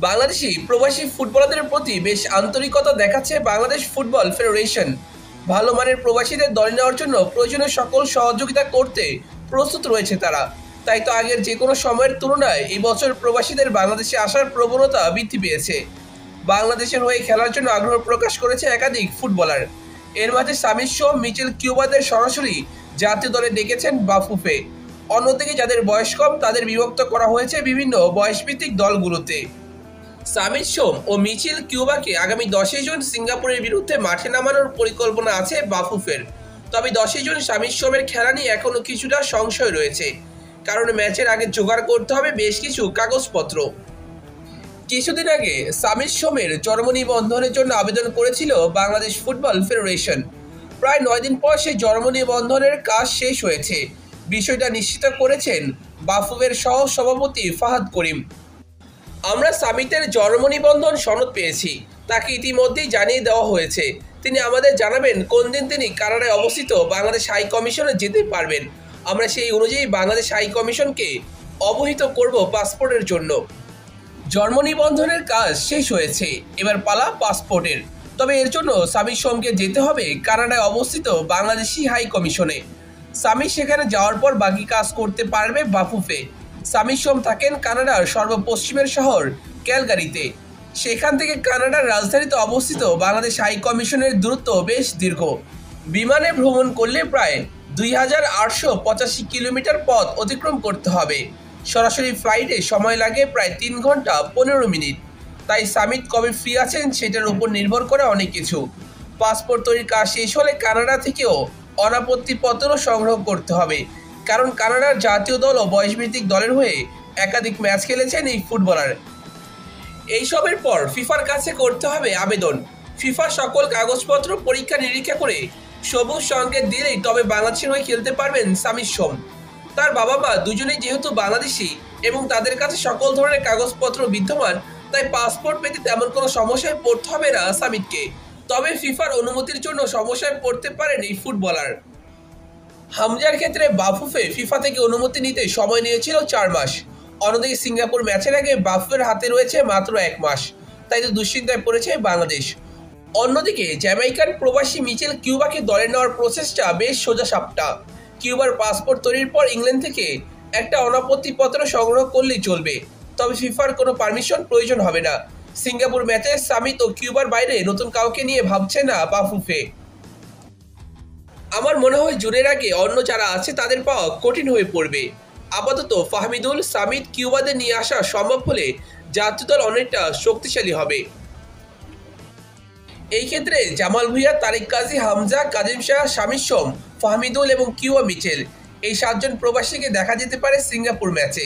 বাংলাদেশি প্রবাসী ফুটবলারদের প্রতি বেশ আন্তরিকতা দেখাচ্ছে বাংলাদেশ ফুটবল ফেডারেশন। ভালো মানের প্রবাসীদের দলে নেওয়ার জন্য প্রয়োজনীয় সকল সহযোগিতা করতে প্রস্তুত রয়েছে তারা। তাই তো আগের যে কোনো সময়ের তুলনায় এই বছর প্রবাসীদের বাংলাদেশে আসার প্রবণতা বৃদ্ধি পেয়েছে। বাংলাদেশের হয়ে খেলার জন্য আগ্রহ প্রকাশ করেছে একাধিক ফুটবলার। এর মাঝে সামির সহ মিচেল কিউবাদের সরাসরি জাতীয় দলে ডেকেছেন বাফুফে। অন্যদিকে যাদের বয়স কম তাদের বিভক্ত করা হয়েছে বিভিন্ন বয়সভিত্তিক দলগুলোতে। সামির সোম ও মিচেল কিউবাকে আগামী 10 জুন সিঙ্গাপুরের বিরুদ্ধে মাঠে নামানোর পরিকল্পনা আছে বাফুফের। তবে 10 জুন সামির সোমের খেলা নিয়ে এখনও কিছুটা সংশয় রয়েছে, কারণ ম্যাচের আগে জোগাড় করতে হবে বেশ কিছু কাগজপত্র। কিছুদিন আগে সামির সোমের জন্ম নিবন্ধনের জন্য আবেদন করেছিল বাংলাদেশ ফুটবল ফেডারেশন। প্রায় 9 দিন পর সেই জন্ম নিবন্ধনের কাজ শেষ হয়েছে। বিষয়টা নিশ্চিত করেছেন বাফুফের সহ সভাপতি ফাহাদ করিম। আমরা সামিতের জন্ম নিবন্ধন সনদ পেয়েছি, তাকে ইতিমধ্যেই জানিয়ে দেওয়া হয়েছে। তিনি আমাদের জানাবেন কোন দিন তিনি কানাডায় অবস্থিত বাংলাদেশ হাই কমিশনে যেতে পারবেন। আমরা সেই অনুযায়ী বাংলাদেশ হাই কমিশনকে অবহিত করব পাসপোর্টের জন্য। জন্ম নিবন্ধনের কাজ শেষ হয়েছে, এবার পালা পাসপোর্টের। তবে এর জন্য সামির সোমকে যেতে হবে কানাডায় অবস্থিত বাংলাদেশি হাই কমিশনে। সামির সেখানে যাওয়ার পর বাকি কাজ করতে পারবে বাফুফে। সামির সোম থাকেন কানাডার সর্বপশ্চিমের শহর ক্যালগারিতে। সেখান থেকে কানাডার রাজধানীতে অবস্থিত বাংলাদেশ হাই কমিশনের দূরত্ব বেশ দীর্ঘ। বিমানে ভ্রমণ করলে প্রায় 2885 কিলোমিটার পথ অতিক্রম করতে হবে। সরাসরি ফ্লাইটে সময় লাগে প্রায় 3 ঘন্টা 15 মিনিট। তাই সামিত কবে ফ্রি আছেন সেটার উপর নির্ভর করে অনেক কিছু। পাসপোর্ট তৈরির কাজ শেষ হলে কানাডা থেকেও অনাপত্তিপত্র সংগ্রহ করতে হবে, কারণ কানাডার জাতীয় দল ও বয়সভিত্তিক দলের হয়ে একাধিক ম্যাচ খেলেছেন এই ফুটবলার। এইসবের পর ফিফার কাছে করতে হবে আবেদন। ফিফার সকল কাগজপত্র পরীক্ষা নিরীক্ষা করে সবুজ সংকেত দিলেই তবে বাংলাদেশের হয়ে খেলতে পারবেন সামির সোম। তার বাবা মা দুজনেই যেহেতু বাংলাদেশি এবং তাদের কাছে সকল ধরনের কাগজপত্র বিদ্যমান, তাই পাসপোর্ট পেতে তেমন কোনো সমস্যায় পড়তে হবে না সামিতকে। তবে ফিফার অনুমতির জন্য সমস্যায় পড়তে পারেন এই ফুটবলার। হামজার ক্ষেত্রে বাফুফে ফিফা থেকে অনুমতি নিতে সময় নিয়েছিল 4 মাস। অন্যদিকে সিঙ্গাপুর ম্যাচের আগে বাফুফের হাতে রয়েছে মাত্র 1 মাস। তাই তো দুশ্চিন্তায় পড়েছে বাংলাদেশ। অন্যদিকে জ্যামাইকান প্রবাসী মিচেল কিউবাকে দলে নেওয়ার প্রসেসটা বেশ সোজাসাপটা। কিউবার পাসপোর্ট তৈরির পর ইংল্যান্ড থেকে একটা অনাপত্তিপত্র সংগ্রহ করলেই চলবে। তবে ফিফার কোনো পারমিশন প্রয়োজন হবে না। সিঙ্গাপুর ম্যাচে সামিত ও কিউবার বাইরে নতুন কাউকে নিয়ে ভাবছে না বাফুফে। আমার মনে হয় জুনের আগে অন্য যারা আছে তাদের পাওয়া কঠিন হয়ে পড়বে। আপাতত ফাহমিদুল, সামিত, কিউবাদের নিয়ে আসা সম্ভব হলে জাতীয় দল অনেকটা শক্তিশালী হবে। এই ক্ষেত্রে জামাল ভুঁইয়া, তারিক কাজী, হামজা, কাজিম শাহ, সামির সোম, ফাহমিদুল এবং কিউবা মিচেল এই 7 জন প্রবাসীকে দেখা যেতে পারে সিঙ্গাপুর ম্যাচে।